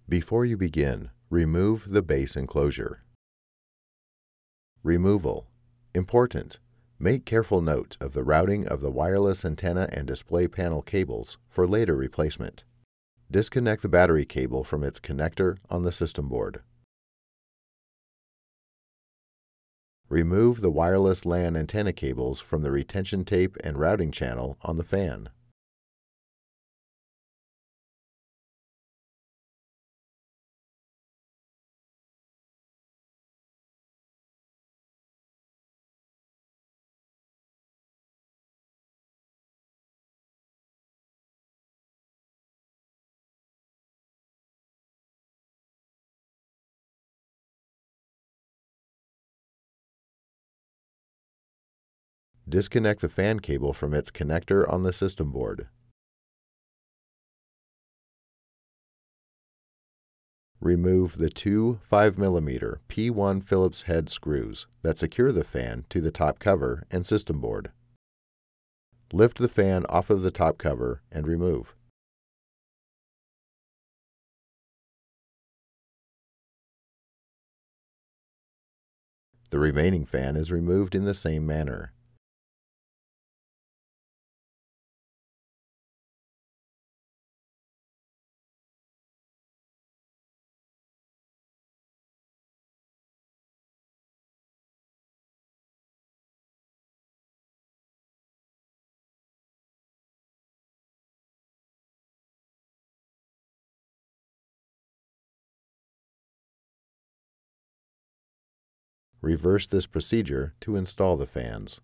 Before you begin, remove the base enclosure. Removal. Important. Make careful note of the routing of the wireless antenna and display panel cables for later replacement. Disconnect the battery cable from its connector on the system board. Remove the wireless LAN antenna cables from the retention tape and routing channel on the fan. Disconnect the fan cable from its connector on the system board. Remove the two 5mm P1 Phillips head screws that secure the fan to the top cover and system board. Lift the fan off of the top cover and remove. The remaining fan is removed in the same manner. Reverse this procedure to install the fans.